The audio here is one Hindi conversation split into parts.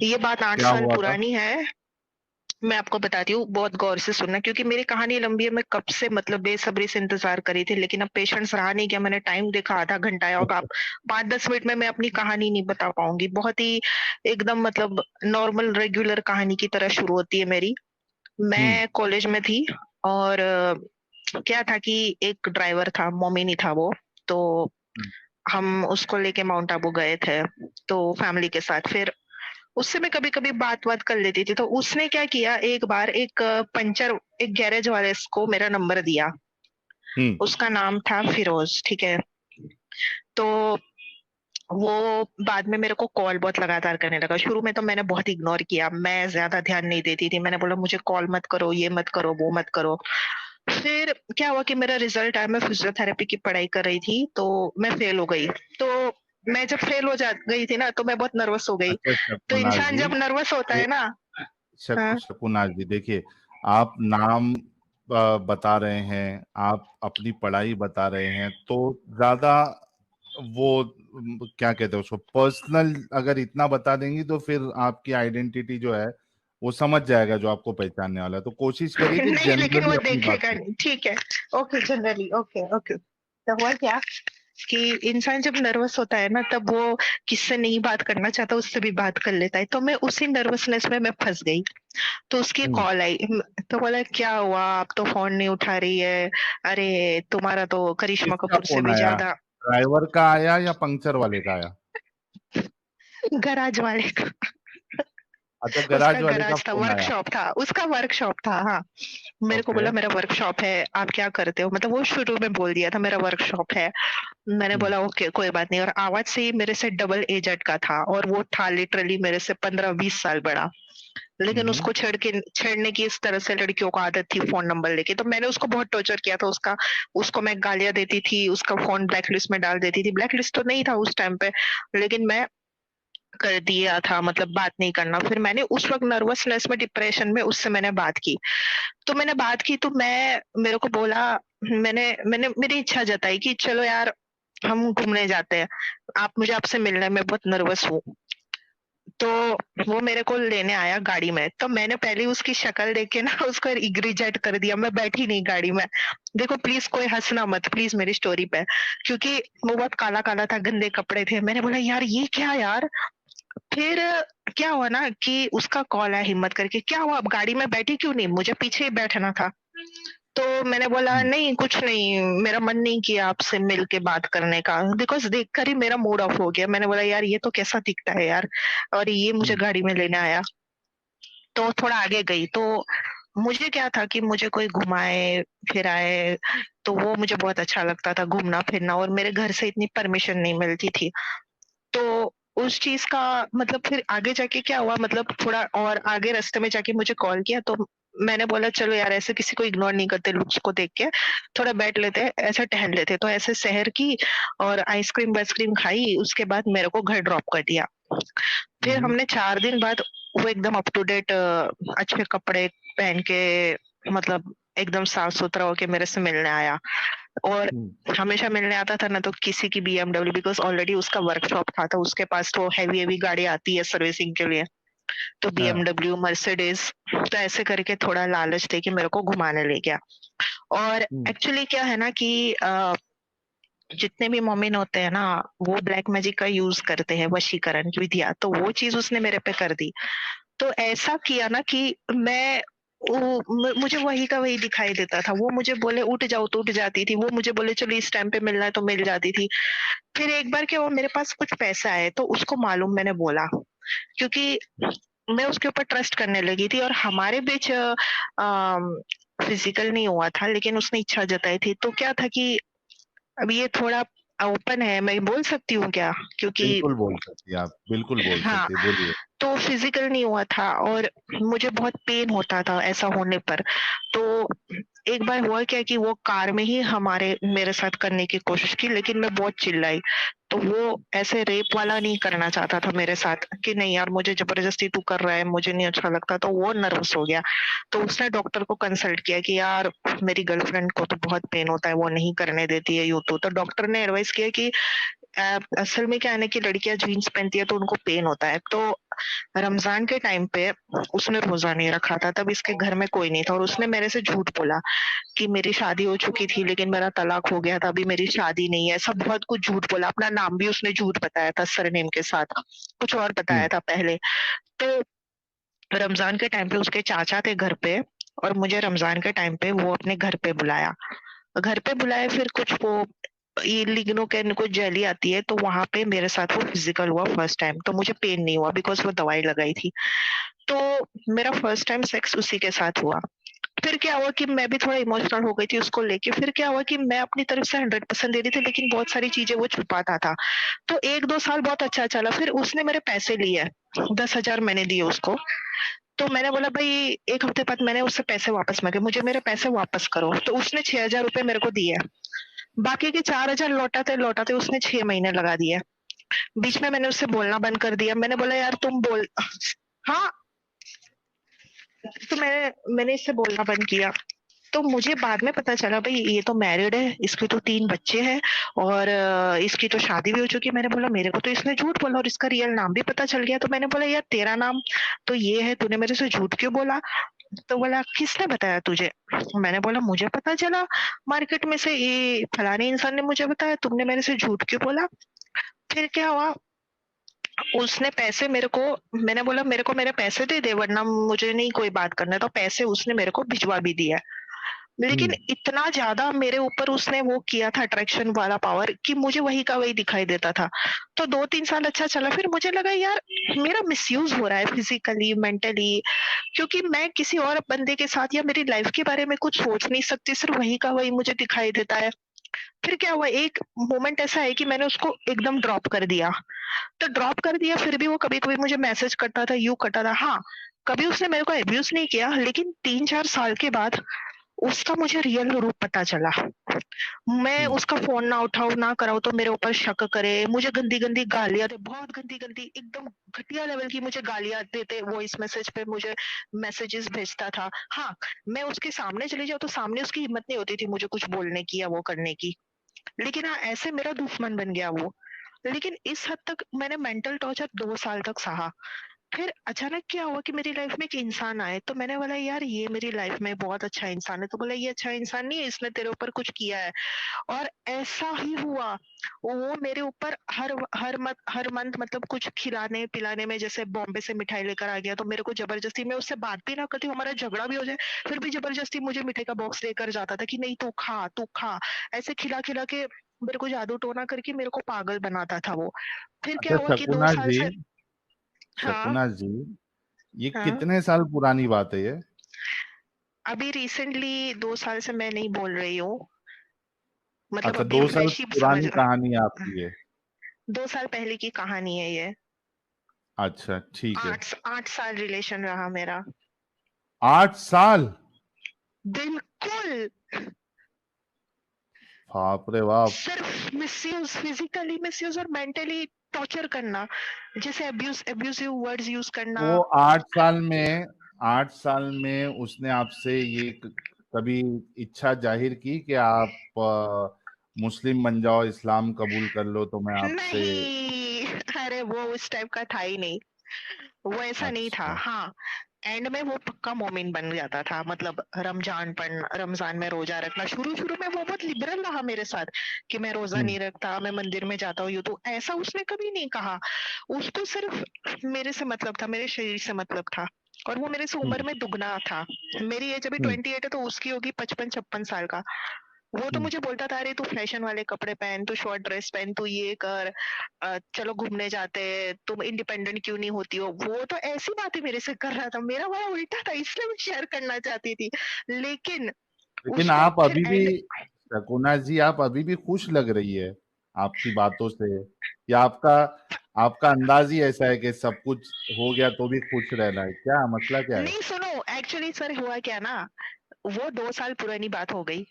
ये बात 8 क्या साल हुआ था? पुरानी है। मैं आपको बताती हूँ, बहुत गौर से सुनना क्योंकि मेरी कहानी लंबी है। मैं कब से मतलब बेसब्री से इंतज़ार कर रही थी, लेकिन अब पेशेंस रहा नहीं गया। मैंने टाइम देखा, आधा घंटा है और आप 5-10 मिनट में मैं अपनी कहानी नहीं बता पाऊँगी। बहुत ही एकदम मतलब नॉर्मल रेगुलर कहानी की तरह शुरू होती है मेरी। हुँ, मैं कॉलेज में थी और क्या था कि एक ड्राइवर था, मोमिनी था वो। तो हुँ। हम उसको लेके माउंट आबू गए थे, तो फैमिली के साथ। फिर उससे मैं कभी-कभी बात-वात कर लेती थी। तो उसने क्या किया, एक बार एक गैरेज वाले को मेरा नंबर दिया। हुँ, उसका नाम था फिरोज़, ठीक है? तो वो बाद में मेरे को कॉल बहुत लगातार करने लगा। शुरू में तो मैंने बहुत इग्नोर किया, मैं ज़्यादा ध्यान नहीं देती थी। मैंने बोला मुझे कॉल मत करो, ये मत करो, वो मत करो। फिर क्या हुआ कि मेरा रिज़ल्ट आया, मैं फिज़ियोथेरेपी की पढ़ाई कर रही थी, तो मैं फ़ेल हो गई। तो मैं जब फ़ेल हो जा गई थी ना, तो मैं बहुत नर्वस हो गई। अच्छा तो शकुनाज इंसान जी, जब नर्वस होता ये है ना। हाँ। शकुनाज जी देखिए, आप नाम बता रहे हैं, आप अपनी पढ़ाई बता रहे हैं, तो ज़्यादा वो क्या कहते हैं उसको, पर्सनल अगर इतना बता देंगी तो फिर आपकी आइडेंटिटी जो है वो समझ जाएगा जो आपको पहचानने वाला है। तो कोशिश करिए कि नहीं, लेकिन जनरली वो अपनी बात देखेगा करें। नहीं, ठीक है। Okay, generally okay, okay. तो हुआ क्या कि इंसान जब नर्वस होता है ना, तब वो किससे नहीं बात करना चाहता, उससे भी बात कर लेता है। तो मैं उसी नर्वसनेस में मैं फँस गई। तो उसकी हुँ, कॉल आई। तो बोला, "क्या हुआ? आप तो फ़ोन नहीं उठा रही है। अरे! तुम्हारा तो करिश्मा किसका कपूर से फ़ोन भी आया? ज़्यादा।" ड्राइवर का आया या पंक्चर वाले का आया? गैराज वाले का। अच्छा, उसका गैराज वाले का गैराज था, फ़ोन आया। वर्कशॉप था, उसका वर्कशॉप था, हाँ। मेरे को ओके। बोला मेरा वर्कशॉप है, आप क्या करते हो? मतलब वो शुरू में बोल दिया था मेरा वर्कशॉप है। मैंने हुँ, बोला ओके, कोई बात नहीं। और आवाज़ से ही मेरे से डबल एजेड का था और वो था लिटरली मेरे से 15-20 साल बड़ा। हुँ, लेकिन हुँ, उसको छेड़ने की इस तरह से लड़कियों को आदत थी फ़ोन नंबर लेके। तो मैंने उसको बहुत टॉर्चर किया था। उसको मैं गालियाँ देती थी, उसका फ़ोन ब्लैकलिस्ट में डाल देती थी। ब्लैकलिस्ट तो नहीं था उस टाइम पे, लेकिन मैं कर दिया था, मतलब बात नहीं करना। फिर मैंने उस वक़्त नर्वसनेस में, डिप्रेशन में उससे मैंने बात की। तो मैंने बात की तो मेरे को बोला, मैंने मैंने मेरी इच्छा जताई कि चलो यार हम घूमने जाते हैं। आप मुझे आपसे मिलना है, मैं बहुत नर्वस हूँ। तो वो मेरे को लेने आया गाड़ी में। तो मैंने पहले ही उसकी शक्ल देख के ना उसको रिजेक्ट कर दिया। मैं बैठी नहीं गाड़ी में। देखो प्लीज़ कोई हँसना मत प्लीज़ मेरी स्टोरी पे, क्योंकि वो बहुत काला-काला था, गंदे कपड़े थे। मैंने बोला यार ये क्या यार? फिर क्या हुआ ना कि उसका कॉल आया हिम्मत करके, "क्या हुआ आप गाड़ी में बैठी क्यों नहीं? मुझे पीछे ही बैठना था।" तो मैंने बोला, हुँ, "नहीं, कुछ नहीं, मेरा मन नहीं किया आपसे मिल के बात करने का।" बिकॉज़ देखकर ही मेरा मूड ऑफ हो गया। मैंने बोला, "यार ये तो कैसा दिखता है यार और ये मुझे हुँ, गाड़ी में लेने आया।" तो थोड़ा आगे गई तो मुझे क्या था कि मुझे कोई घुमाए-फिराए, तो वो मुझे बहुत अच्छा लगता था घूमना-फिरना, और मेरे घर से इतनी परमिशन नहीं मिलती थी। तो उस चीज़ का मतलब फिर आगे जाके क्या हुआ, मतलब थोड़ा और आगे रास्ते में जाके मुझे कॉल किया। तो मैंने बोला चलो यार ऐसे किसी को इग्नोर नहीं करते लुक्स को देख के, थोड़ा बैठ लेते हैं, ऐसे टहल लेते हैं। तो ऐसे सैर की और आइसक्रीम-वाइसक्रीम खाई, उसके बाद मेरे को घर ड्रॉप कर दिया। हुँ, फिर हुँ, हमने 4 दिन बाद वो एकदम अप टू डेट अच्छे कपड़े पहन के, मतलब एकदम साफ-सुथरा होके मेरे से मिलने आया। और हुँ, हमेशा मिलने आता था ना तो किसी की बीएमडब्ल्यू, बिकॉज़ ऑलरेडी उसका वर्कशॉप था, तो उसके पास तो हेवी-हेवी गाड़ी आती है सर्विसिंग के लिए। तो हाँ, बीएमडब्ल्यू, मर्सिडीज़, तो ऐसे करके थोड़ा लालच दे के मेरे को घुमाने ले गया। और हुँ, एक्चुअली क्या है ना कि जितने भी मोमिन होते हैं ना, वो ब्लैक मैजिक का यूज़ करते हैं, वशीकरण की विधियाँ, तो वो चीज़ उसने मेरे पे कर दी। तो ऐसा किया ना कि मैं वो मुझे वही का वही दिखाई देता था। वो मुझे बोले उठ जाओ तो उठ जाती थी, वो मुझे बोले चलो इस टाइम पे मिलना है तो मिल जाती थी। फिर एक बार क्या हुआ, मेरे पास कुछ पैसे आए तो उसको मालूम मैंने बोला, क्योंकि मैं उसके ऊपर ट्रस्ट करने लगी थी और हमारे बीच फिज़िकल नहीं हुआ था, लेकिन उसने इच्छा जताई थी। तो क्या था कि अब ये थोड़ा ओपन है, मैं बोल सकती हूँ क्या? क्योंकि बिल्कुल बोल सकती हैं आप, बिल्कुल बोल हाँ, सकती हैं, बोलिए। तो फिज़िकल नहीं हुआ था और मुझे बहुत पेन होता था ऐसा होने पर। तो एक बार हुआ क्या कि वो कार में ही मेरे साथ करने की कोशिश की, लेकिन मैं बहुत चिल्लाई। तो वो ऐसे रेप वाला नहीं करना चाहता था मेरे साथ कि नहीं यार मुझे ज़बरदस्ती तू कर रहा है, मुझे नहीं अच्छा लगता, तो वो नर्वस हो गया। तो उसने डॉक्टर को कंसल्ट किया कि यार मेरी गर्लफ्रेंड को तो बहुत पेन होता है, वो नहीं करने देती है यूँ तो। तो डॉक्टर ने एडवाइस किया कि असल में क्या है ना कि लड़कियां जीन्स पहनती है तो उनको पेन होता है। तो रमजान के टाइम पे उसने रोजा नहीं रखा था, तब इसके घर में कोई नहीं था और उसने मेरे से झूठ बोला कि मेरी शादी हो चुकी थी लेकिन मेरा तलाक हो गया था, अभी मेरी शादी नहीं है। ऐसा बहुत कुछ झूठ बोला, अपना नाम भी उसने झूठ बताया था सरनेम के साथ, कुछ और बताया हम्म। था पहले। तो रमजान के टाइम पे उसके चाचा थे घर पे और मुझे रमजान के टाइम पे वो अपने घर पे बुलाया। घर पे बुलाए फिर कुछ वो ये लिग्नो के इनको जेली आती है तो वहां पे मेरे साथ वो फिजिकल हुआ फर्स्ट टाइम। तो मुझे पेन नहीं हुआ बिकॉज वो दवाई लगाई थी। तो मेरा फर्स्ट टाइम सेक्स उसी के साथ हुआ। फिर क्या हुआ कि मैं भी थोड़ा इमोशनल हो गई थी उसको लेके। फिर क्या हुआ कि मैं अपनी तरफ से 100% दे रही थी लेकिन बहुत सारी चीजें वो छुपाता था। तो 1-2 साल बहुत अच्छा चला, फिर उसने मेरे पैसे लिए, 10,000 मैंने दिए उसको। तो मैंने बोला भाई, 1 हफ्ते बाद मैंने उससे पैसे वापस मांगे, मुझे मेरे पैसे वापस करो। तो उसने 6,000 रुपए मेरे को दिए। बाकी के 4,000 लौटाते लौटाते उसने 6 महीने लगा दिए। बीच में मैंने उससे बोलना बंद कर दिया। मैंने बोला यार तुम बोल, हाँ। तो मैंने इससे बोलना बंद किया। तो मुझे बाद में पता चला भाई ये तो मैरिड है, इसके तो 3 बच्चे हैं और इसकी तो शादी भी हो चुकी है। मैंने बोला मेरे को तो इसने झूठ बोला और इसका रियल नाम भी पता चल गया। तो मैंने बोला यार तेरा नाम तो ये है, तूने मेरे से झूठ क्यों बोला? तो बोला किसने बताया तुझे? मैंने बोला मुझे पता चला मार्केट में से, ये फलाने इंसान ने मुझे बताया, तुमने मेरे से झूठ क्यों बोला? फिर क्या हुआ, उसने पैसे मेरे को, मैंने बोला मेरे को मेरे पैसे दे दे वरना मुझे नहीं कोई बात करना है। तो पैसे उसने मेरे को भिजवा भी दिया। लेकिन हम्म। इतना ज्यादा मेरे ऊपर उसने वो किया था अट्रैक्शन वाला पावर कि मुझे वही का वही दिखाई देता था। तो 2-3 साल अच्छा चला, फिर मुझे लगा यार मेरा मिसयूज हो रहा है फिजिकली मेंटली, क्योंकि मैं किसी और बंदे के साथ या मेरी लाइफ के बारे में कुछ सोच नहीं सकती, सिर्फ वही का वही मुझे दिखाई देता है। फिर क्या हुआ, एक मोमेंट ऐसा है कि मैंने उसको एकदम ड्रॉप कर दिया। तो ड्रॉप कर दिया, फिर भी वो कभी कभी मुझे मैसेज करता था, यू करता था। हाँ, कभी उसने मेरे को अब्यूज नहीं किया, लेकिन 3-4 साल के बाद उसका मुझे रियल रूप पता चला। मैं हम्म। उसका फोन ना उठाऊं ना कराऊं तो मेरे ऊपर शक करे, मुझे गंदी गंदी गालियां दे, बहुत गंदी गंदी एकदम घटिया लेवल की मुझे गालियां देते, वॉइस मैसेज पे मुझे मैसेजेस भेजता था। हाँ, मैं उसके सामने चली जाऊँ तो सामने उसकी हिम्मत नहीं होती थी मुझे कुछ बोलने की या वो करने की। लेकिन हाँ, ऐसे मेरा दुश्मन बन गया वो। लेकिन इस हद तक मैंने मेंटल टॉर्चर 2 साल तक सहा। फिर अचानक क्या हुआ कि मेरी लाइफ में एक इंसान आए, तो मैंने बोला यार ये मेरी लाइफ में बहुत अच्छा इंसान है। तो बोला ये अच्छा इंसान नहीं है, इसने तेरे ऊपर कुछ किया है। और ऐसा ही हुआ, वो मेरे ऊपर हर मंथ मतलब कुछ खिलाने पिलाने में, जैसे बॉम्बे से मिठाई लेकर आ गया तो मेरे को जबरदस्ती, मैं उससे बात भी ना करती हूँ, हमारा झगड़ा भी हो जाए, फिर भी जबरदस्ती मुझे मिठाई का बॉक्स लेकर जाता था कि नहीं तू खा तू खा। ऐसे खिला खिला के मेरे को जादू टोना करके मेरे को पागल बनाता था वो। फिर क्या अच्छा हुआ कि दो शकुना साल जी, से हाँ शकुना जी, ये हाँ, कितने साल पुरानी बात है ये? अभी रिसेंटली 2 साल से मैं नहीं बोल रही हूँ, मतलब अच्छा, अभी 2 साल फ्रेश ही समझ पुरानी लो। कहानी है आपकी ये? 2 साल पहले की कहानी है ये। अच्छा, ठीक है। 8 साल रिलेशन रहा मेरा। 8 साल? बिल्कुल। बाप रे बाप। सिर्फ मिसयूज, फिजिकली मिसयूज और मेंटली टॉर्चर करना, जैसे अब्यूसिव वर्ड्स यूज करना। वो 8 साल में उसने आपसे ये कभी इच्छा जाहिर की कि आप मुस्लिम बन जाओ, इस्लाम कबूल कर लो तो मैं आपसे? नहीं, अरे वो उस टाइप का था ही नहीं, वो ऐसा नहीं था। अच्छा। हाँ, एंड में वो पक्का मोमिन बन जाता था, मतलब रमजान पढ़ना, रमजान में रोजा रखना। शुरू शुरू में वो बहुत लिबरल रहा मेरे साथ कि मैं रोजा हम्म। नहीं रखता, मैं मंदिर में जाता हूँ। यूं तो ऐसा उसने कभी नहीं कहा। उसको सिर्फ मेरे से मतलब था, मेरे शरीर से मतलब था। और वो मेरे से उम्र हम्म। में दुगना था। मेरी एज अभी हम्म। 28 है तो उसकी होगी 55-56 साल का। वो तो हम्म। मुझे बोलता था अरे तू फैशन वाले कपड़े पहन, तू शॉर्ट ड्रेस पहन, तू ये कर, चलो घूमने जाते हैं, तुम इंडिपेंडेंट क्यों नहीं होती हो। वो तो ऐसी बातें मेरे से कर रहा था, मेरा बड़ा उल्टा था, इसलिए मैं शेयर करना चाहती थी। लेकिन लेकिन उसको आप फिर अभी भी, एंड, शकुना जी, आप अभी भी खुश लग रही है आपकी बातों से, या आपका आपका अंदाज ही ऐसा है कि सब कुछ हो गया तो भी खुश रहना है? क्या मसला क्या है? नहीं सुनो, एक्चुअली सर हुआ क्या ना, वो 2 साल पुरानी बात हो गई,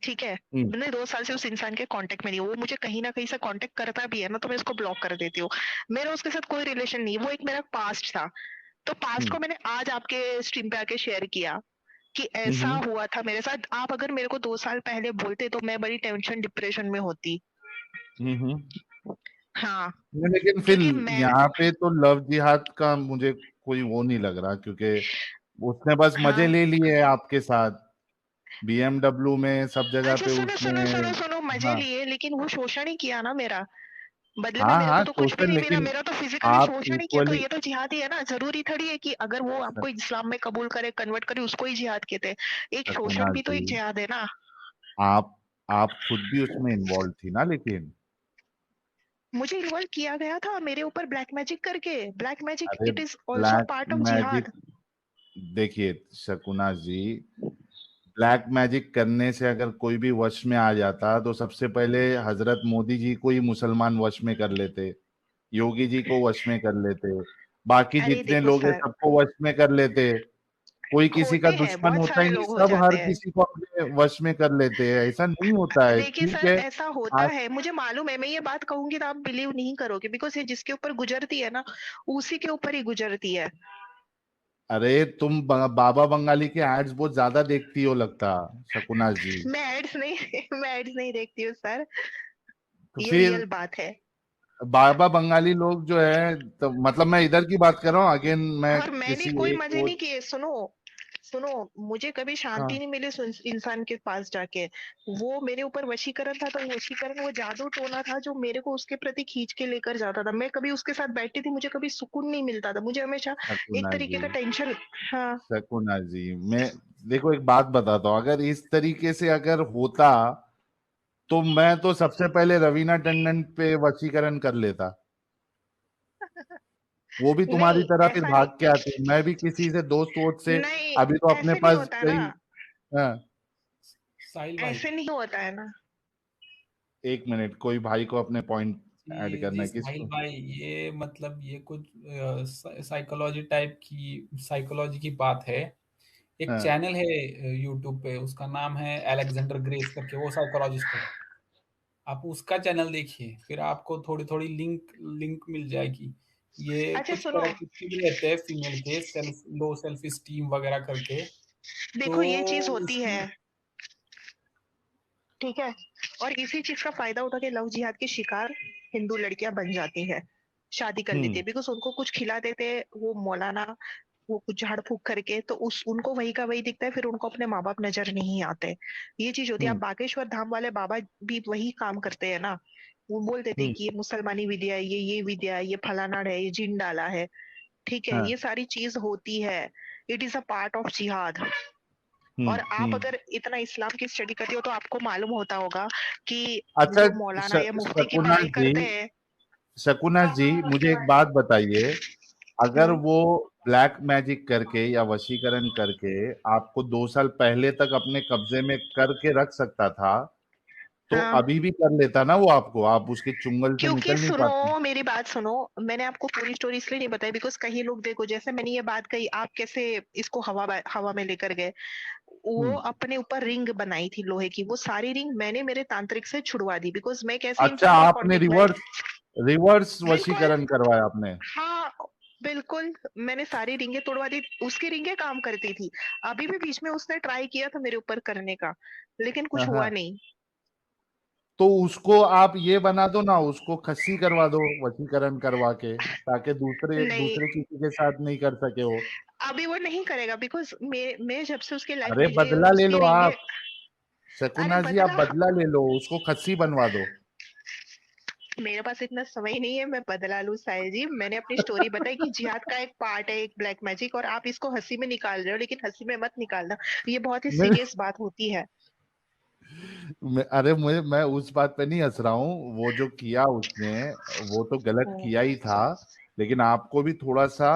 ठीक है। हम्म। मैंने 2 साल से उस इंसान के कांटेक्ट में नहीं हूँ, वो मुझे कहीं ना कहीं से कांटेक्ट करता भी है ना तो मैं उसको ब्लॉक कर देती हूँ। मेरा उसके साथ कोई रिलेशन नहीं, वो एक मेरा पास्ट था। तो पास्ट हम्म। को मैंने आज आपके स्ट्रीम पे आके शेयर किया कि ऐसा हम्म। हुआ था मेरे साथ। आप अगर मेरे को 2 साल पहले बोलते तो मैं बड़ी टेंशन डिप्रेशन में होती। हम्म। हाँ, लेकिन फिर क्योंकि मैं यहाँ पे तो लव जिहाद का मुझे कोई वो नहीं लग रहा, क्योंकि उसने बस मजे हाँ, ले लिए आपके साथ, बीएमडब्ल्यू में सब जगह अच्छा पे सुनो उसने। सुनो सुनो सुनो, मजे हाँ लिए लेकिन वो शोषण ही किया ना मेरा। बदले में हाँ मेरे हाँ को तो कुछ भी सोशल, नहीं मिला, लेकिन मेरा तो फिजिकली आप शोषण ही किया, तो इक्वली, ये तो जिहाद ही है ना। जरूरी थोड़ी है कि अगर वो आपको इस्लाम में कबूल करे, कन्वर्ट करे, उसको ही जिहाद कहते हैं। एक शकुना शोषण भी तो जी, एक जिहाद है ना। आप आप खुद भी उसमें इन्वॉल्व थी ना, लेकिन मुझे इन्वॉल्व किया गया था मेरे ऊपर ब्लैक मैजिक करके। ब्लैक मैजिक अरे it is also black part of magic, जिहाद। देखिए शकुना जी, ब्लैक मैजिक करने से अगर कोई भी वश में आ जाता तो सबसे पहले हजरत मोदी जी को ही मुसलमान वश में कर लेते, योगी जी को वश में कर लेते, बाकी अरे जितने देखो लोग हैं सर, सबको वश में कर लेते। कोई किसी का होते हैं, दुश्मन बहुत होता सारे ही नहीं, लोग हो सब हर जाते हैं। किसी को अपने वश में कर लेते हैं, ऐसा नहीं होता है, देखिए ठीक सर, है। ऐसा होता आज है, मुझे मालूम है। मैं ये बात कहूंगी तो आप बिलीव नहीं करोगे, बिकॉज ये जिसके ऊपर गुजरती है ना, उसी के ऊपर ही गुजरती है। अरे तुम बाबा बंगाली के एड्स बहुत ज्यादा देखती हो लगता, शकुना जी। मैं एड्स नहीं मैं एड्स नहीं देखती हूँ सर। तो ये फिर रियल बात है। बाबा बंगाली लोग जो है, तो मतलब मैं इधर की बात कर रहा हूँ, अगेन मैं और मैंने किसी कोई एक मजे वो। नहीं किए। सुनो सुनो, मुझे कभी शांति हाँ नहीं मिली इंसान के पास जाके। वो मेरे ऊपर वशीकरण था, तो वशीकरण वो जादू टोना था जो मेरे को उसके प्रति खींच के लेकर जाता था। मैं कभी उसके साथ बैठती थी, मुझे कभी सुकून नहीं मिलता था, मुझे हमेशा एक शकुना तरीके जी, का टेंशन। हाँ, शकुना जी, मैं देखो एक बात बताता हूँ, अगर इस तरीके से अगर होता तो मैं तो सबसे पहले रवीना टंडन पे वशीकरण कर लेता, वो भी तुम्हारी नहीं तरह फिर ऐसा नहीं, भाग के आती, मैं भी किसी से दोस्त वोस्त से। नहीं अभी तो अपने ऐसे नहीं पास होता है कई। ना। हाँ, साहिल भाई। ऐसे नहीं होता है ना। एक मिनट, कोई भाई को अपने पॉइंट ऐड जी करना जी है, साहिल किसको? भाई, ये मतलब ये कुछ साइकोलॉजी टाइप की, साइकोलॉजी की बात है। एक हाँ चैनल है यूट्यूब पे, उसका नाम है अलेक्जेंडर ग्रेस करके, वो साइकोलॉजिस्ट है। आप उसका चैनल देखिए, फिर आपको थोड़ी थोड़ी लिंक लिंक मिल जाएगी। ये अच्छा कुछ सुनो, कैरेक्टरिस्टिक रहते हैं फीमेल के, सेल्फ लो सेल्फ स्टीम वगैरह करके। तो देखो ये चीज होती है, उसमें ठीक है। और इसी चीज का फायदा उठा के लव जिहाद की शिकार हिंदू लड़कियां बन जाती है, शादी कर लेती हम्म है, बिकॉज उनको कुछ खिला देते हैं वो मौलाना, वो कुछ झाड़ फूक करके, तो उस उनको वही का वही दिखता है, फिर उनको अपने माँ बाप नजर नहीं आते। ये चीज होती है। आप हम्म बागेश्वर धाम वाले बाबा भी वही काम करते हैं ना। वो बोल देते हैं हम्म कि ये मुसलमानी विद्या है, ये विद्या है, ये फलाना है, ये जिन डाला है। ठीक है, हाँ ये सारी चीज होती है। It is a part of जिहाद। और आप हम्म। अगर इतना इस्लाम की स्टडी करते हो तो आपको मालूम होता होगा कि अच्छा, जो मौलाना या मुफ्ती की शकुना पढ़ाई जी, करते हैं। शकुना जी, मुझे एक बात बताइए, अगर हम्म, वो ब्लैक मैजिक करके या वशीकरण करके आपको 2 साल पहले तक अपने कब्जे में करके रख सकता था, तो हाँ, अभी भी कर लेता ना वो आपको, आप उसके चुंगल से क्योंकि निकल नहीं पाती। सुनो मेरी बात सुनो। मैंने आपको पूरी स्टोरी इसलिए नहीं बताई, बिकॉज कई लोग, देखो जैसे मैंने ये बात कही, आप कैसे इसको हवा में लेकर गए। वो हम्म। अपने ऊपर रिंग बनाई थी लोहे की, वो सारी रिंग मैंने मेरे तांत्रिक से छुड़वा दी, बिकॉज मैं कैसे अच्छा, इंसान का आपने कॉन्टेक्ट में। रिवर्स रिवर्स बिल्कुल, वशीकरण करवाया आपने? हाँ, बिल्कुल। मैंने सारी रिंगे तोड़वा दी, उसकी रिंगे काम करती थी। अभी भी बीच में उसने ट्राई किया था मेरे ऊपर करने का, लेकिन हाँ कुछ हुआ हाँ। नहीं। तो उसको आप ये बना दो ना, उसको खस्सी करवा दो वशीकरण करवा के, ताकि दूसरे नहीं, दूसरे किसी के साथ नहीं कर सके वो। अभी वो नहीं करेगा, बिकॉज मैं जब से उसकी लाइफ अरे में गई और बदला ले उसकी लो रिंगे। आप, अरे शकुना जी, आप बदला, बदला ले लो, उसको खस्सी बनवा दो। मेरे पास इतना समय नहीं है मैं बदला लूं साहिल जी। मैंने अपनी स्टोरी बताई कि जिहाद का एक पार्ट है, एक ब्लैक मैजिक, और आप इसको हंसी में निकाल रहे हो, लेकिन हंसी में मत निकालना। ये बहुत ही नहीं, सीरियस बात होती है। अरे मैं उस बात पे नहीं हंस रहा हूँ, वो जो किया उसने वो तो गलत हम्म, किया ही था, लेकिन आपको भी थोड़ा सा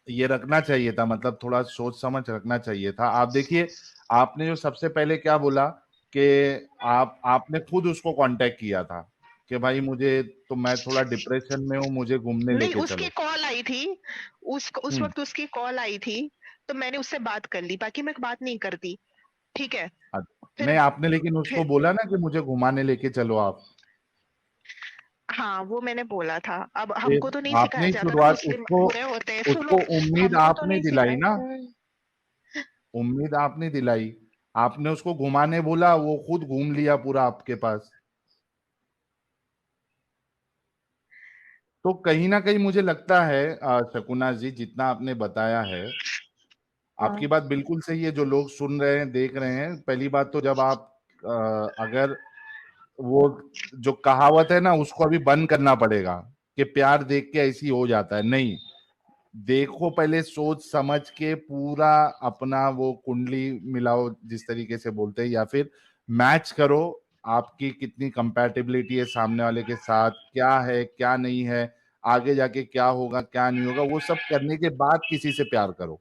ये रखना चाहिए था, मतलब थोड़ा सोच समझ रखना चाहिए था। आप देखिए, आपने जो सबसे पहले क्या बोला कि आपने खुद उसको कांटेक्ट किया था कि भाई मुझे, तो मैं थोड़ा डिप्रेशन में हूँ, मुझे घूमने नहीं, लेके उसकी चलो। कॉल आई थी। उस हम्म। वक्त उसकी कॉल आई थी, तो मैंने उससे बात कर ली, बाकी मैं बात नहीं करती। ठीक है। फिर नहीं, आपने लेकिन उसको फिर बोला ना कि मुझे घुमाने लेके चलो आप। हाँ, वो मैंने बोला था। अब हमको तो नहीं फिर आपने सिखाया ही जाता ना, शुरुआत, मुस्लिम उसको बुरे होते हैं। सुनो, उसको उम्मीद हमको तो आपने नहीं दिलाई सिखाया। ना, उम्मीद आपने दिलाई, आपने उसको घुमाने बोला, वो खुद घूम लिया पूरा आपके पास। तो कहीं ना कहीं मुझे लगता है शकुना जी, जितना आपने बताया है, आपकी बात बिल्कुल सही है। जो लोग सुन रहे हैं, देख रहे हैं, पहली बात तो जब आप अगर वो जो कहावत है ना, उसको अभी बंद करना पड़ेगा कि प्यार देख के ऐसी हो जाता है। नहीं, देखो, पहले सोच समझ के पूरा अपना वो कुंडली मिलाओ, जिस तरीके से बोलते हैं, या फिर मैच करो, आपकी कितनी कंपैटिबिलिटी है सामने वाले के साथ, क्या है क्या नहीं है, आगे जाके क्या होगा क्या नहीं होगा, वो सब करने के बाद किसी से प्यार करो।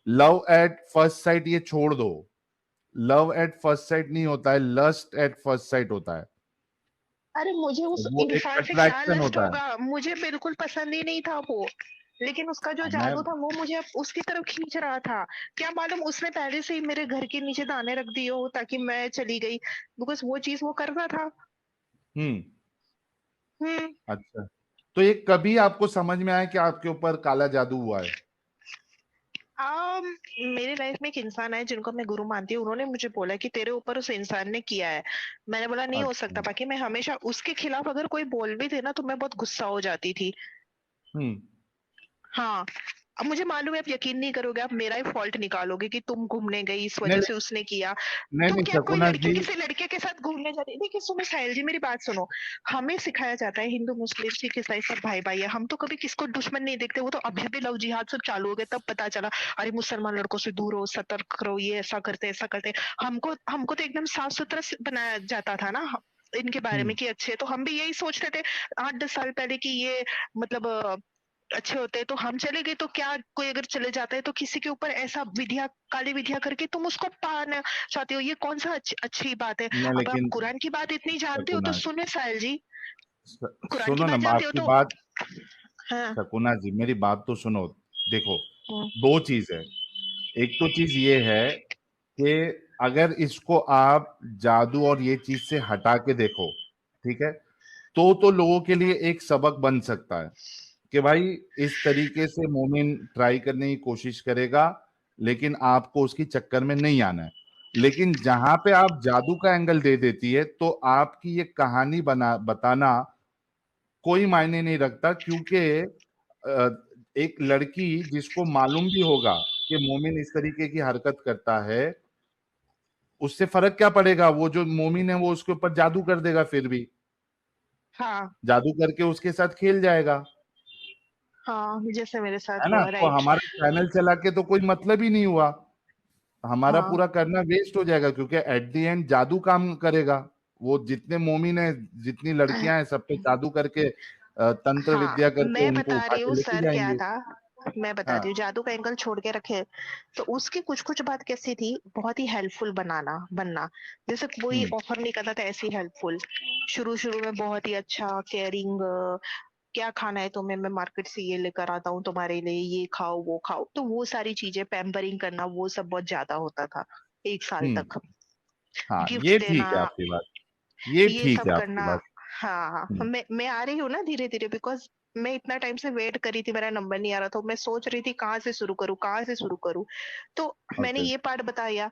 लव एट फर्स्ट साइट ये छोड़ दो। लव एट फर्स्ट साइट नहीं होता है, लस्ट एट फर्स्ट साइट होता है। अरे मुझे उस वो एक इंसान से क्या अट्रैक्शन लस्ट होता है। होगा, मुझे बिल्कुल पसंद ही नहीं था वो। लेकिन उसका जो मैं जादू था वो मुझे अब उसकी तरफ खींच रहा था। क्या मालूम उसने पहले से ही मेरे घर के नीचे दाने रख दिए हो ताकि मैं चली गई, बिकॉज़ वो चीज़ वो करना था। हम्म। हुँ। अच्छा, तो ये कभी आपको समझ में आया कि आपके ऊपर काला जादू हुआ है? अम, मेरी लाइफ में एक इंसान है जिनको मैं गुरु मानती हूँ, उन्होंने मुझे बोला कि तेरे ऊपर उस इंसान ने किया है। मैंने बोला नहीं हो अच्छा। सकता, बाकी मैं हमेशा उसके खिलाफ अगर कोई बोल भी दे ना तो मैं बहुत गुस्सा हो जाती थी। हम्म। हाँ, अब मुझे मालूम है आप यकीन नहीं करोगे, आप मेरा ही फ़ॉल्ट निकालोगे कि तुम घूमने गई इस नहीं वज़ह से उसने किया। नहीं तुम नहीं, क्या कोई शकुना लड़की जी। किसी लड़के के साथ घूमने जाती है? देखिए सुनो साहिल जी, मेरी बात सुनो। हमें सिखाया जाता है हिंदू, मुस्लिम, सिख, ईसाई सब भाई-भाई है। हम तो कभी किसको दुश्मन नहीं देखते, वो तो अभी भी लव जिहाद सब चालू हो गए तब पता चला, अरे मुसलमान लड़कों से दूर रहो, सतर्क रहो, ये ऐसा करते हैं, ऐसा करते हैं। हमको हमको तो एकदम साफ-सुथरा स बनाया जाता था ना इनके बारे में हम्म। कि अच्छे हैं, तो हम भी यही सोचते थे 8-10 साल पहले कि ये मतलब अच्छे होते हैं, तो हम चले गए तो क्या, कोई अगर चले जाता है तो किसी के ऊपर ऐसा विधियाँ, काली विधियाँ करके तुम उसको पाना चाहते हो, ये कौन-सा अच्छी बात है? नहीं, अब आप लेकिन कुरान की बात इतनी जानते हो तो शकुना, सुनिए साहिल जी, कुरान की सुनो ना, बात जानते हो आपकी तो बात। हाँ। शकुना जी, मेरी बात तो सुनो। देखो, हुँ, दो चीज है। एक तो चीज ये है कि अगर इसको आप जादू और ये चीज से हटा के देखो, ठीक है, तो लोगों के लिए एक सबक बन सकता है कि भाई इस तरीके से मोमिन ट्राई करने की कोशिश करेगा, लेकिन आपको उसकी चक्कर में नहीं आना है। लेकिन जहां पे आप जादू का एंगल दे देती है, तो आपकी ये कहानी बना बताना कोई मायने नहीं रखता, क्योंकि एक लड़की जिसको मालूम भी होगा कि मोमिन इस तरीके की हरकत करता है, उससे फर्क क्या पड़ेगा? वो जो मोमिन है वो उसके ऊपर जादू कर देगा, फिर भी हाँ, जादू करके उसके साथ खेल जाएगा, हाँ, जैसे मेरे है साथ ना? हुआ, तो राइट। हमारा चैनल चला के तो कोई मतलब ही नहीं हुआ। हमारा हाँ, पूरा करना वेस्ट हो जाएगा, क्योंकि एट द एंड जादू काम करेगा। वो जितने मोमिन है, जितनी लड़कियां हैं, सब पे जादू करके तंत्र हाँ, विद्या करके मैं उनको बता उठा रही के हूँ लेके सर क्या जाएंगे। था, मैं बताती हाँ। हूँ जादू का एंगल छोड़ के रखे, तो उसकी कुछ-कुछ बात कैसी थी, बहुत ही हेल्पफुल बनना। जैसे कोई हम्म। ऑफर नहीं करता था ऐसी हेल्पफुल। शुरू-शुरू में बहुत ही अच्छा केयरिंग, क्या खाना है तुम्हें, मैं मार्केट से ये लेकर आता हूँ तुम्हारे लिए, ये खाओ, वो खाओ। तो वो सारी चीज़ें पैम्परिंग करना वो सब बहुत ज़्यादा होता था, 1 साल हम्म। तक। हाँ, गिफ्ट्स ये देना, ठीक है आपकी बात। ये ये ठीक सब है आपकी करना। बात। हाँ, हाँ, हम्म। मैं आ रही हूँ ना धीरे-धीरे, बिकॉज़ मैं इतना टाइम से वेट कर रही थी, मेरा नंबर नहीं आ रहा था। मैं सोच रही थी कहाँ से शुरू करूँ, कहाँ से शुरू करूँ? तो मैंने ओके। ये पार्ट बताया,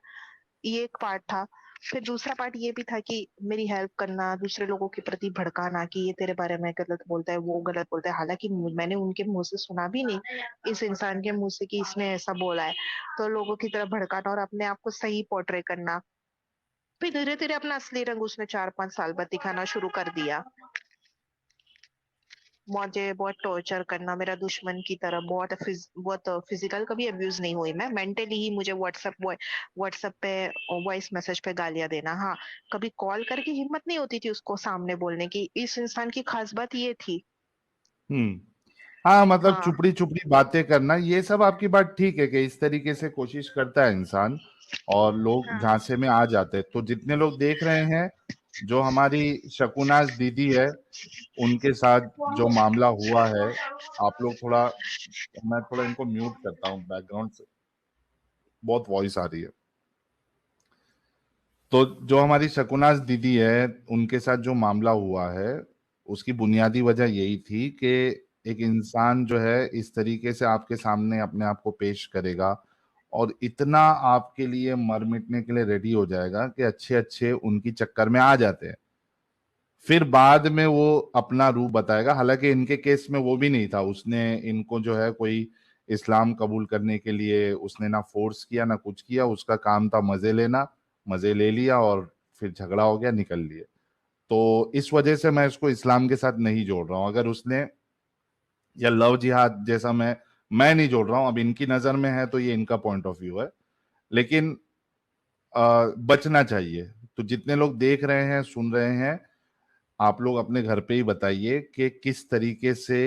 ये एक पार्ट था। फिर दूसरा पार्ट ये भी था कि मेरी हेल्प करना, दूसरे लोगों के प्रति भड़काना कि ये तेरे बारे में गलत बोलता है, वो गलत बोलता है। हालाँकि मैंने उनके मुँह से सुना भी नहीं, इस इंसान के मुँह से कि इसने ऐसा बोला है। तो लोगों की तरफ भड़काना और अपने आप को सही पोर्ट्रे करना। फिर धीरे-धीरे अपना असली रंग उसने 4-5 साल बाद दिखाना शुरू कर दिया। मुझे बहुत टॉर्चर करना, मेरा दुश्मन की तरह, बहुत फिजिकल कभी अब्यूज नहीं हुई मैं, मेंटली ही मुझे व्हाट्सएप पे वॉइस मैसेज पे गालियां देना। हाँ, कभी कॉल करके हिम्मत नहीं होती थी उसको सामने बोलने की। इस इंसान की खास बात ये थी। हम्म। हाँ, मतलब हाँ, चुपड़ी चुपड़ी बातें करना, ये सब आपकी बात ठीक है कि इस तरीके से कोशिश करता है इंसान और लोग हाँ, झांसे में आ जाते हैं। तो जितने लोग देख रहे हैं, जो हमारी शकुनाज दीदी है, उनके साथ जो मामला हुआ है, आप लोग थोड़ा, मैं थोड़ा इनको म्यूट करता हूँ, बैकग्राउंड से बहुत वॉइस आ रही है। तो जो हमारी शकुनाज दीदी है, उनके साथ जो मामला हुआ है, उसकी बुनियादी वजह यही थी कि एक इंसान जो है इस तरीके से आपके सामने अपने आप को पेश करेगा और इतना आपके लिए मर मिटने के लिए रेडी हो जाएगा कि अच्छे अच्छे उनकी चक्कर में आ जाते हैं। फिर बाद में वो अपना रूप बताएगा। हालांकि इनके केस में वो भी नहीं था, उसने इनको जो है कोई इस्लाम कबूल करने के लिए उसने ना फोर्स किया ना कुछ किया, उसका काम था मजे लेना, मजे ले लिया और फिर झगड़ा हो गया, निकल लिए। तो इस वजह से मैं इसको इस्लाम के साथ नहीं जोड़ रहा हूँ। अगर उसने, या लव जिहाद जैसा, मैं नहीं जोड़ रहा हूँ। अब इनकी नजर में है तो ये इनका पॉइंट ऑफ व्यू है, लेकिन बचना चाहिए। तो जितने लोग देख रहे हैं सुन रहे हैं, आप लोग अपने घर पे ही बताइए कि किस तरीके से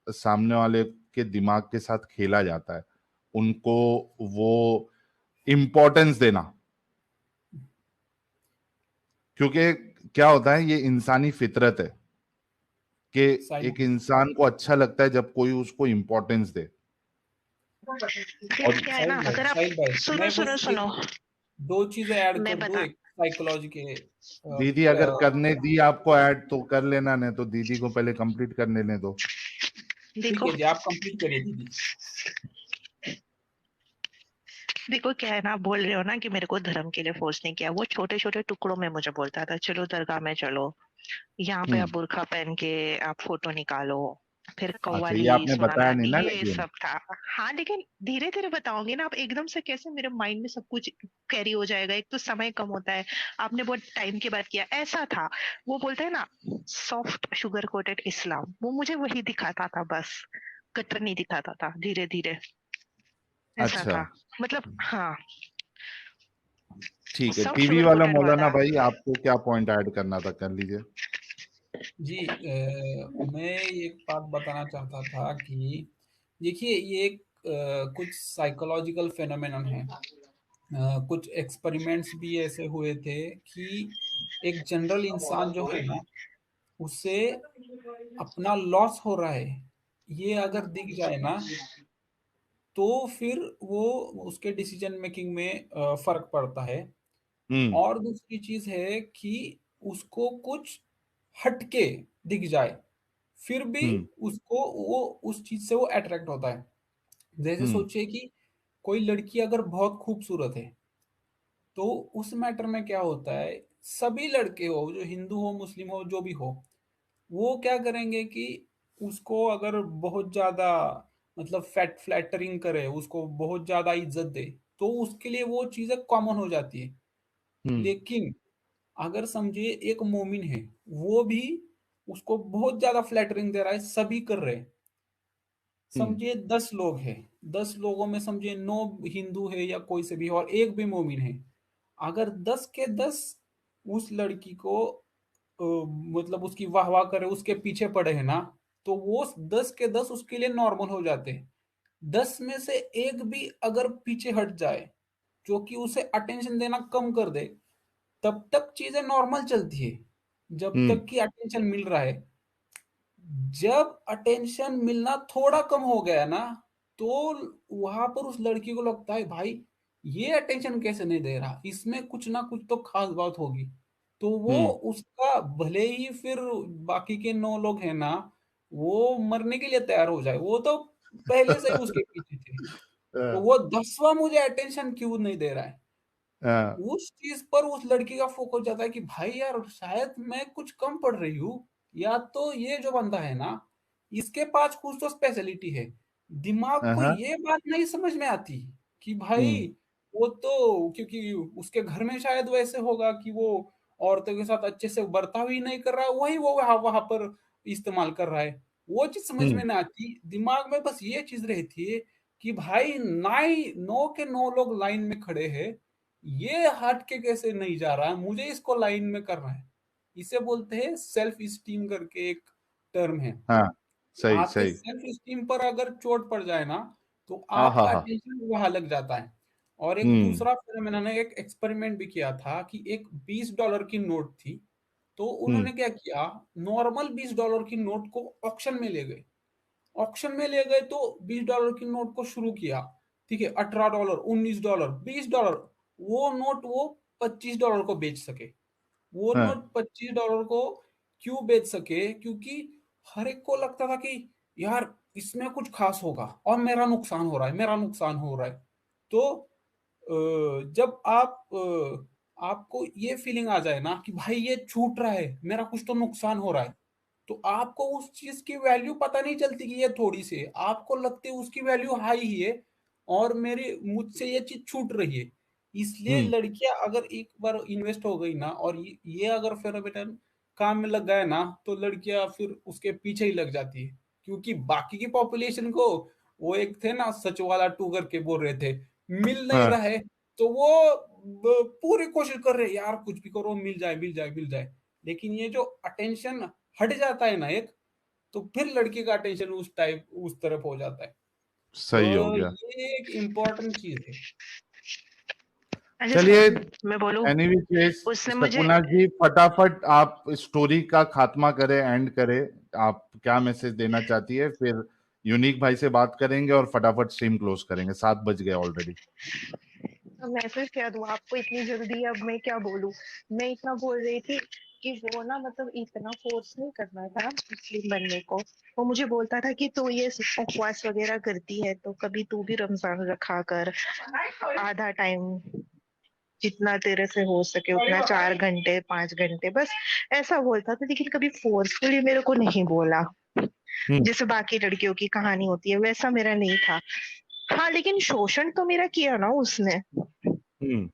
सामने वाले के दिमाग के साथ खेला जाता है, उनको वो इम्पोर्टेंस देना। क्योंकि क्या होता है, ये इंसानी फितरत है कि साहिल एक इंसान को अच्छा लगता है जब कोई उसको इम्पोर्टेंस दे। देखिए और क्या है ना, साहिल भाई, अगर आप साहिल भाई, सुनो मैं सुनो बस सुनो, एक दो चीजें ऐड मैं कर दूं, बता, एक साइकोलॉजी के दीदी अगर करने दी आपको ऐड तो कर लेना, नहीं तो दीदी को पहले कंप्लीट करने लेने दो। ठीक देखो है जी, आप कंप्लीट करिए दीदी। देखो क्या है ना, आप बोल रहे हो ना कि मेरे को धर्म के लिए फोर्स नहीं किया। वो छोटे छोटे टुकड़ों में मुझे बोलता था, चलो दरगाह में चलो, यहाँ पे आप हम्म। बुर्का पहन के आप फोटो निकालो, फिर अच्छा, ये कव्वाली आपने सुनाना, बताया नहीं ना ये लेकिन। सब था। हाँ लेकिन धीरे धीरे बताऊंगी ना, आप एकदम से कैसे मेरे माइंड में सब कुछ कैरी हो जाएगा, एक तो समय कम होता है। आपने बहुत टाइम की बात किया, ऐसा था। वो बोलते हैं ना, सॉफ्ट शुगर कोटेड इस्लाम, वो मुझे वही दिखाता था बस, कट्टर नहीं दिखाता था। धीरे धीरे ऐसा अच्छा, था, मतलब हाँ, ठीक है। सॉफ्ट टीवी शुगर वाला कोटेड मौलाना वाला। भाई, आपको क्या पॉइंट ऐड करना था, कर लीजिए। जी, मैं एक बात बताना चाहता था कि देखिए, ये एक कुछ साइकोलॉजिकल फेनोमेनन है। कुछ एक्सपेरिमेंट्स भी ऐसे हुए थे कि एक जनरल इंसान जो है ना, उसे अपना लॉस हो रहा है ये अगर दिख जाए ना, तो फिर वो उसके डिसीजन मेकिंग में फर्क पड़ता है। हम्म। और दूसरी चीज है कि उसको कुछ हटके दिख जाए, फिर भी हम्म। उसको वो उस चीज से वो अट्रैक्ट होता है। जैसे हम्म। सोचिए कि कोई लड़की अगर बहुत खूबसूरत है, तो उस मैटर में क्या होता है, सभी लड़के हो, जो हिंदू हो मुस्लिम हो जो भी हो, वो क्या करेंगे कि उसको अगर बहुत ज्यादा, मतलब फ्लैटरिंग करे, उसको बहुत ज्यादा इज्जत दे, तो उसके लिए वो चीजें कॉमन हो जाती है। हम्म। लेकिन अगर समझिए एक मोमिन है, वो भी उसको बहुत ज्यादा फ्लैटरिंग दे रहा है, सभी कर रहे हैं। हम्म। समझिए 10 लोग हैं, 10 लोगों में समझिए 9 हिंदू है या कोई से भी और एक भी मोमिन है। अगर 10 के 10 उस लड़की को मतलब उसकी वाह वाह करे, उसके पीछे पड़े हैं ना, तो वो 10 के 10 उसके लिए नॉर्मल हो जाते हैं। 10 में से एक भी अगर पीछे हट जाए, जो कि उसे अटेंशन देना कम कर दे, तब तक चीजें नॉर्मल चलती है, जब हम्म। तक कि अटेंशन मिल रहा है। जब अटेंशन मिलना थोड़ा कम हो गया ना, तो वहां पर उस लड़की को लगता है, भाई ये अटेंशन कैसे नहीं दे रहा, इसमें कुछ ना कुछ तो खास बात होगी। तो वो हम्म। उसका, भले ही फिर बाकी के 9 लोग हैं ना, वो मरने के लिए तैयार हो जाए, वो तो पहले से ही उसके पीछे थे, तो हाँ। वो 10वां मुझे अटेंशन क्यों नहीं दे रहा है। हाँ। उस चीज पर उस लड़की का फोकस जाता है कि भाई यार, शायद मैं कुछ कम पढ़ रही हूँ, या तो ये जो बंदा है ना, इसके पास कुछ तो स्पेशलिटी है। दिमाग को हाँ। ये बात नहीं समझ में आती कि भाई, हम्म। वो तो क्योंकि उसके घर में शायद वैसे होगा कि वो औरतों के साथ अच्छे से बर्ताव ही नहीं कर रहा, वही वो वहां पर इस्तेमाल कर रहा है। वो चीज समझ में हम्म। ना आती, दिमाग में बस ये चीज रहती है कि भाई, 9 के 9 लोग लाइन में खड़े हैं, ये हट के कैसे नहीं जा रहा है, मुझे इसको लाइन में करना है। इसे बोलते हैं सेल्फ स्टीम करके एक टर्म है। हाँ, सही आपके सही। सेल्फ स्टीम पर अगर चोट पड़ जाए ना, तो हाँ हाँ आपका हाँ। अटेंशन वहां लग जाता है। और एक हम्म। दूसरा, फिर मैंने एक एक्सपेरिमेंट भी किया था कि एक $20 की नोट थी। तो हम्म। उन्होंने क्या किया, नॉर्मल $20 की नोट को ऑक्शन में ले गए। ऑक्शन में ले गए तो $20 की नोट को शुरू किया। ठीक है, $18, $19, $20, वो नोट वो $25 को बेच सके। वो हाँ। नोट $25 को क्यों बेच सके, क्योंकि हर एक को लगता था कि यार, इसमें कुछ खास होगा और मेरा नुकसान हो रहा है, मेरा नुकसान हो रहा है। तो जब आप आपको ये फीलिंग आ जाए ना कि भाई ये छूट रहा है, मेरा कुछ तो नुकसान हो रहा है, तो आपको उस चीज की वैल्यू पता नहीं चलती कि ये थोड़ी सी है, आपको लगती है उसकी वैल्यू हाई ही है और मेरी मुझसे ये चीज छूट रही है। इसलिए हम्म। लड़कियां अगर एक बार इन्वेस्ट हो गई ना, और ये अगर फेनोमेनन काम में लग गया ना, तो लड़कियां फिर उसके पीछे ही लग जाती है। क्योंकि बाकी की पॉपुलेशन को, वो एक थे ना सच वाला टू करके बोल रहे थे, मिल नहीं हाँ, रहा है, तो वो पूरी कोशिश कर रहे हैं यार कुछ भी करो मिल जाए मिल जाए मिल जाए। लेकिन ये जो अटेंशन हट जाता है ना एक, तो फिर लड़की का अटेंशन उस तरफ हो जाता है। सही हो तो गया। ये एक इम्पोर्टेंट चीज है। अच्छा चलिए, मैं बोलूं, एनी केस, उसने मुझे, शकुना जी फटाफट आप स्टोरी का खात्मा करें, एंड करें। आप क्या मैसेज देना चाहती है, फिर यूनिक भाई से बात करेंगे और फटाफट स्ट्रीम क्लोज करेंगे। 7 बज गए ऑलरेडी। मैसेज क्या दूं आपको इतनी जल्दी, अब मैं क्या बोलूं। मैं इतना बोल रही थी कि वो ना मतलब इतना फोर्स नहीं करना था मुस्लिम बनने को। वो मुझे बोलता था कि तू ये उपवास वगैरह करती है तो कभी तू भी रमजान रखा कर, आधा टाइम, जितना तेरे से हो सके उतना, 4 घंटे 5 घंटे बस, ऐसा बोलता था। लेकिन कभी फोर्सफुली मेरे को नहीं बोला, हम्म। जैसे बाकी लड़कियों की कहानी होती है वैसा मेरा नहीं था। हाँ लेकिन शोषण तो मेरा किया ना उसने। हम्म।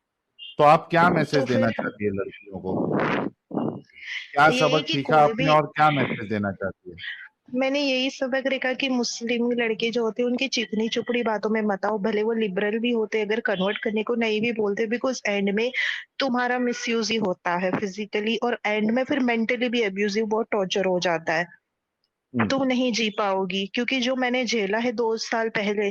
तो आप क्या तो मैसेज देना फिर चाहती है लड़कियों को? क्या यही सबक कि सीखा कोई आपने भी, और क्या मैसेज देना चाहती है? मैंने यही सबक देखा कि मुस्लिम लड़के जो होते हैं उनकी चिकनी चुपड़ी बातों में मत आओ, भले वो लिबरल भी होते, अगर कन्वर्ट करने को नहीं भी बोलते, बिकॉज एंड में तुम्हारा मिसयूज ही होता है फिजिकली, और एंड में फिर मेंटली भी अब्यूजिव, बहुत टॉर्चर हो जाता है। हम्म। तुम नहीं जी पाओगी, क्योंकि जो मैंने झेला है 2 साल पहले,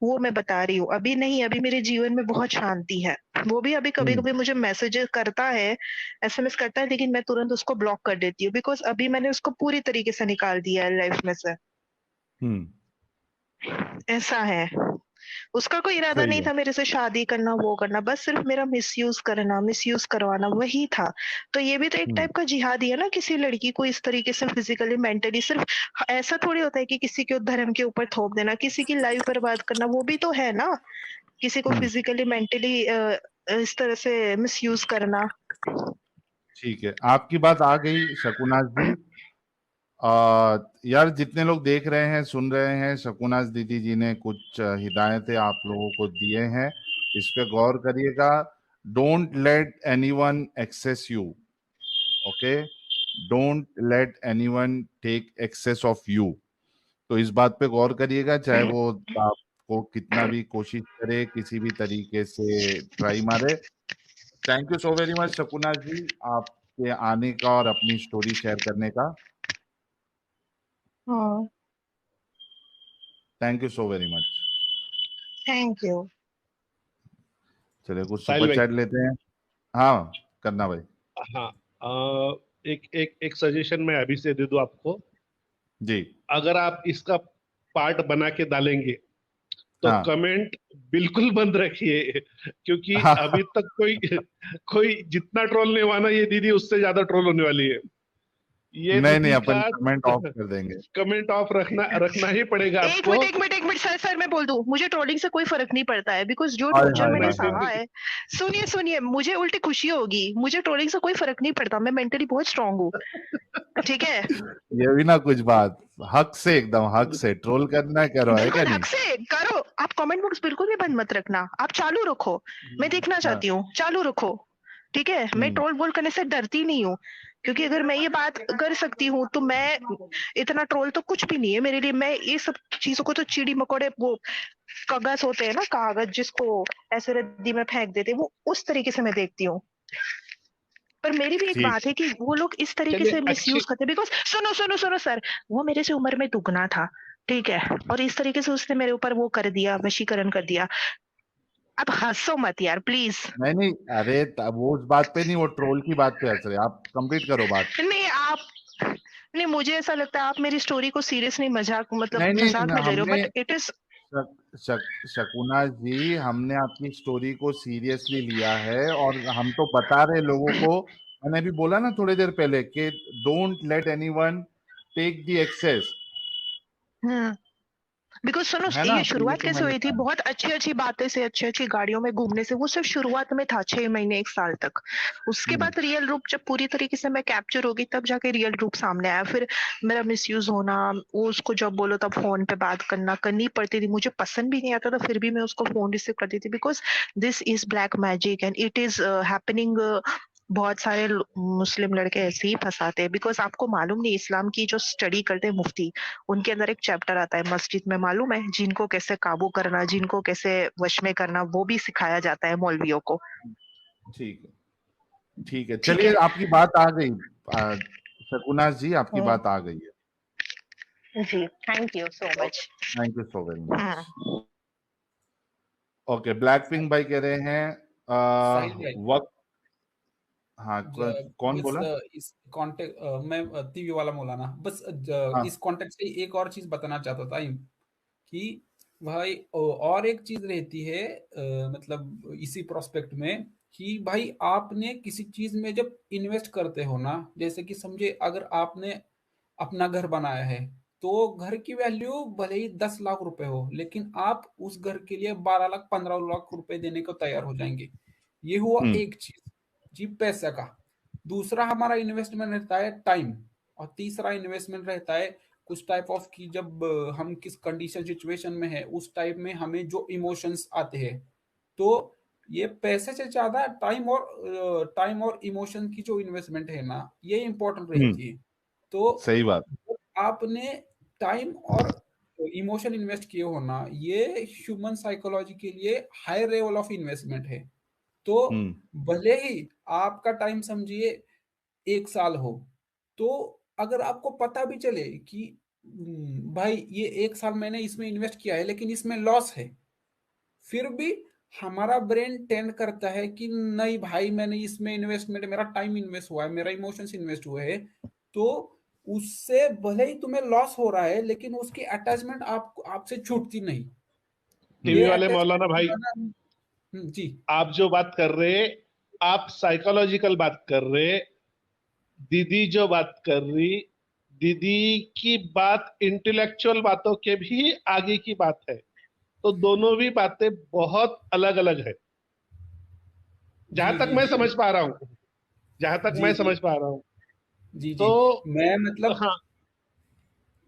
वो मैं बता रही हूँ। अभी नहीं, अभी मेरे जीवन में बहुत शांति है। वो भी अभी कभी हम्म। कभी मुझे मैसेज करता है, एसएमएस करता है, लेकिन मैं तुरंत उसको ब्लॉक कर देती हूँ, बिकॉज अभी मैंने उसको पूरी तरीके से निकाल दिया है लाइफ में से। हम्म। ऐसा है। उसका कोई इरादा सही नहीं है। था मेरे से शादी करना, वो करना, बस सिर्फ मेरा मिसयूज करना, मिसयूज करवाना, वही था। तो ये भी तो एक हम्म। टाइप का जिहाद ही है ना, किसी लड़की को इस तरीके से फिजिकली मेंटली, सिर्फ ऐसा थोड़ी होता है कि किसी के धर्म के ऊपर थोप देना, किसी की लाइफ बर्बाद करना, वो भी तो है ना, किसी को हम्म। फिजिकली मेंटली इस तरह से मिसयूज करना। ठीक है, आपकी बात आ गई शकुनाज जी। यार, जितने लोग देख रहे हैं, सुन रहे हैं, शकुनाज दीदी जी ने कुछ हिदायतें आप लोगों को दिए हैं, इस पे गौर करिएगा। Don't let anyone access you. Okay, don't let anyone take access of you. तो इस बात पे गौर करिएगा, चाहे वो आपको कितना भी कोशिश करे, किसी भी तरीके से ट्राई मारे। Thank you so very much Shakuna ji, आपके आने का और अपनी स्टोरी शेयर करने का। हाँ, thank you so very much. Thank you. चलिए, कुछ साहिल सुपर भाई। चैट लेते हैं। हाँ, करना भाई। हाँ। एक एक एक सजेशन मैं अभी से दे दूं आपको। जी। अगर आप इसका पार्ट बना के डालेंगे तो हाँ। कमेंट बिल्कुल बंद रखिए, क्योंकि अभी तक कोई कोई जितना ट्रोल नहीं हुआ ना ये दीदी, उससे ज्यादा ट्रोल होने वाली है ये नहीं नहीं, दीदी अपन का। कमेंट ऑफ कर देंगे। कमेंट ऑफ रखना रखना ही पड़ेगा एक आपको। मिनट एक मिनट एक मिनट सर, मैं बोल दूं, मुझे ट्रोलिंग से कोई फर्क नहीं पड़ता है, बिकॉज जो हाय टॉर्चर हाय मैंने हाय बिल्कुल हाय। सहा बिल्कुल। है, सुनिए सुनिए, मुझे उल्टी खुशी होगी, मुझे ट्रोलिंग से कोई फर्क नहीं पड़ता, मैं मेंटली बहुत स्ट्रांग हूँ। ठीक है, ये भी ना कुछ बात, हक से, एकदम हक से ट्रोल करना है, करो, है क्या बिल्कुल नहीं? हक से करो। आप कमेंट बॉक्स बिल्कुल भी बंद मत रखना, आप चालू रखो, मैं देखना हाँ। चाहती हूँ, चालू रखो। ठीक है, मैं हम्म। ट्रोल बोल करने से डरती नहीं हूँ, क्योंकि अगर मैं ये बात कर सकती हूँ तो मैं, इतना ट्रोल तो कुछ भी नहीं है मेरे लिए। मैं ये सब चीजों को तो चिड़ी मकोड़े, वो कागज होते हैं ना, कागज जिसको ऐसे रद्दी में फेंक देते हैं, वो उस तरीके से मैं देखती हूँ। पर मेरी भी एक ठीक। बात है कि वो लोग इस तरीके चलिए से अच्छी। मिसयूज करते हैं, बिकॉज सुनो सुनो सुनो सर, वो मेरे से उम्र में दुगना था, ठीक है, और इस तरीके से उसने मेरे ऊपर वो कर दिया, वशीकरण कर दिया। अब हंसो मत यार प्लीज। नहीं नहीं, अरे वो उस बात पे नहीं, वो ट्रोल की बात पे हंस रहे। आप कंप्लीट करो बात। नहीं आप, नहीं मुझे ऐसा लगता है आप मेरी स्टोरी को सीरियस नहीं, मजाक मतलब नहीं नहीं, मजाक में ले रहे हो, हमने बट इट इज। शकुना जी, हमने आपकी स्टोरी को सीरियसली लिया है, और हम तो बता रहे लोगों को। मैंने भी बोला ना थोड़ी देर पहले कि don't let anyone take the access. Hmm, because सुनो, है ना? ये तो शुरुआत तो कैसे मैंने हुई थी? कहा। बहुत अच्छी अच्छी बातें से, अच्छी अच्छी गाड़ियों में घूमने से, वो सिर्फ शुरुआत में था 6 महीने 1 साल तक। उसके बाद रियल रूप जब पूरी तरीके से मैं कैप्चर हो गई, तब जाके रियल रूप सामने आया। फिर मेरा मिसयूज होना, वो उसको जब बोलो तब फोन पे बात करनी पड़ती थी। मुझे पसंद भी नहीं आता था, फिर भी मैं उसको फोन रिसीव करती थी, because this is black magic and it is happening. बहुत सारे मुस्लिम लड़के ऐसे ही फंसाते हैं, बिकॉज आपको मालूम नहीं, इस्लाम की जो स्टडी करते हैं मुफ्ती, उनके अंदर एक चैप्टर आता है मस्जिद में, मालूम है, जिनको कैसे काबू करना, जिनको कैसे वश में करना, वो भी सिखाया जाता है मौलवियों को। ठीक है, ठीक है, ठीक चलिए है। आपकी बात आ गई। शकुनाज जी, आपकी हम्म, बात आ गई है। जी, thank you so much. Thank you so very much. Okay, black pink भाई कह रहे हैं साहिल भाई, वक्त। हाँ, कौन बस बोला? इस कॉन्टेक्ट मैं टीवी वाला मौलाना, बस हाँ, इस कॉन्टेक्स्ट से एक और चीज बताना चाहता था कि भाई और एक चीज रहती है, मतलब इसी प्रोस्पेक्ट में, कि भाई आपने किसी चीज में जब इन्वेस्ट करते हो ना, जैसे कि समझे अगर आपने अपना घर बनाया है, तो घर की वैल्यू भले ही 10 लाख रुपए हो, लेकिन आप उस घर के लिए 12 लाख 15 लाख रुपए देने को तैयार हो जाएंगे। ये हुआ एक चीज, जी, पैसा का। दूसरा हमारा इन्वेस्टमेंट रहता है टाइम, और तीसरा इन्वेस्टमेंट रहता है कुछ टाइप ऑफ, कि जब हम किस कंडीशन सिचुएशन में है, उस टाइप में हमें जो इमोशंस आते हैं। तो ये पैसे से ज्यादा टाइम और इमोशन की जो इन्वेस्टमेंट है ना, ये इंपॉर्टेंट रहती है। तो सही बात। जब आपने टाइम और इमोशन इन्वेस्ट किए हो ना, ये ह्यूमन साइकोलॉजी के लिए हाई लेवल ऑफ इन्वेस्टमेंट है। तो भले ही आपका टाइम समझिए 1 साल हो, तो अगर आपको पता भी चले कि भाई ये 1 साल मैंने इसमें इन्वेस्ट किया है लेकिन इसमें लॉस है, फिर भी हमारा ब्रेन टेंड करता है कि नहीं भाई, मैंने इसमें इन्वेस्टमेंट, मेरा टाइम इन्वेस्ट हुआ है, मेरा इमोशंस इन्वेस्ट हुए हैं, तो उससे भले ही तुम्हें लॉस हो रहा है, लेकिन उसकी अटैचमेंट आपसे छूटती नहीं। टीवी ये वाले अटैचमेंट मौलाना भाई, जी, आप जो बात कर रहे, आप साइकोलॉजिकल बात कर रहे, दीदी जो बात कर रही, दीदी की बात इंटेलेक्चुअल बातों के भी आगे की बात है। तो दोनों भी बातें बहुत अलग अलग है, जहां जी, तक जी, मैं जी, समझ पा रहा हूं, जहां तक जी, मैं जी, समझ पा रहा हूं। जी, जी। तो मैं मतलब हाँ,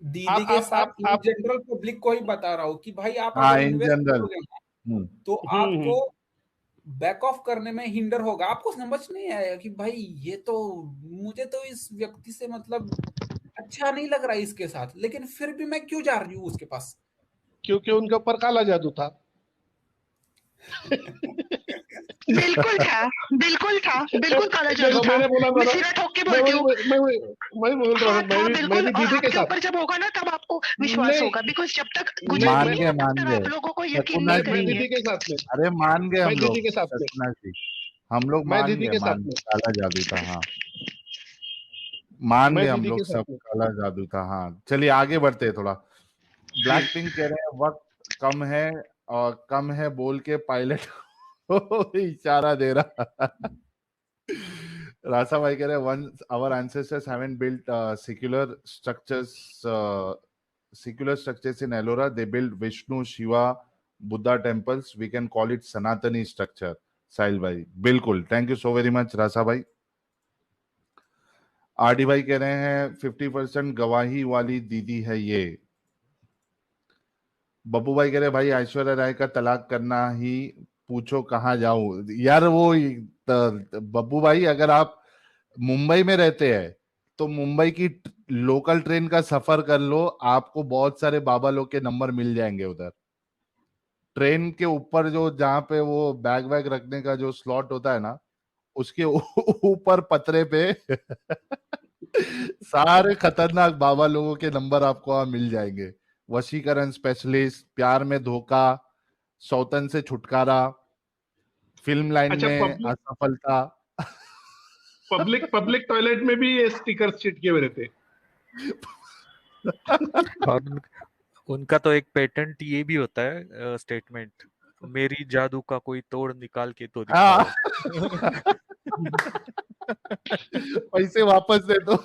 दीदी के साथ इन आप जनरल पब्लिक को ही बता रहा हूँ कि भाई आप हाँ, अगर इन इन्वेस्ट जनरल। करोगे ना, तो आपको बैक ऑफ करने में हिंडर होगा। आपको समझ नहीं आएगा कि भाई ये तो, मुझे तो इस व्यक्ति से मतलब अच्छा नहीं लग रहा है इसके साथ, लेकिन फिर भी मैं क्यों जा रही हूँ उसके पास। क्योंकि उनके ऊपर काला जादू था। बिल्कुल था, बिल्कुल था, बिल्कुल काला जादू देखो, था। मैंने बोला था मैं ना, सिरा ठोक के मैं बोलती वही हूँ। मैं वही मैं बोल रहा हाँ हूँ, था, मैं बिल्कुल, भी और दीदी के आपके साथ। ऊपर जब होगा ना, तब आपको विश्वास नहीं होगा, बिकॉज जब तक नहीं गुजरती मान नहीं गए, है, तब मान तक गए आप लोगों को यकीन शकुना नहीं मैं जी। करेंगे। दीदी के साथ में, अरे मान गए मैं हम दीदी लोग, के साथ में, शकुना जी, हम लोग मैं मान दीदी गए, के मान साथ में, गए, काला जादू था। हाँ, मान मैं गए हम दीदी के लोग, साथ सब में। काला जादू था। हाँ, चलिए आगे बढ़ते हैं थोड़ा। ब्लैक पिंक कह रहे हैं वक्त कम है, और कम है बोल के पायलट को इशारा दे रहा। रासा भाई कह रहे हैं once our ancestors haven't built secular structures in Ellora, they built Vishnu, Shiva, Buddha temples. We can call it Sanatani structure. Sahil भाई, बिल्कुल, thank you so very much Rasa भाई। आरडी भाई कह रहे हैं 50% गवाही वाली दीदी है ये। बब्बू भाई कह रहे हैं भाई ऐश्वर्या राय का तलाक करना ही, पूछो कहाँ जाऊं यार। वो बब्बू भाई, अगर आप मुंबई में रहते हैं तो मुंबई की लोकल ट्रेन का सफर कर लो, आपको बहुत सारे बाबा लोग के नंबर मिल जाएंगे उधर। ट्रेन के ऊपर जो, जहाँ पे वो बैग वैग रखने का जो स्लॉट होता है ना, उसके ऊपर पतरे पे सारे खतरनाक बाबा लोगों के नंबर आपको वहां मिल जाएंगे। वशीकरण स्पेशलिस्ट, प्यार में धोखा, सौतन से छुटकारा, फिल्म लाइन अच्छा, में असफलता। पब्लिक टॉयलेट में भी ये स्टिकर चिटके हुए रहते। और उनका तो एक पेटेंट ये भी होता है, स्टेटमेंट, मेरी जादू का कोई तोड़ निकाल के तो दिखाओ। पैसे वापस दे दो।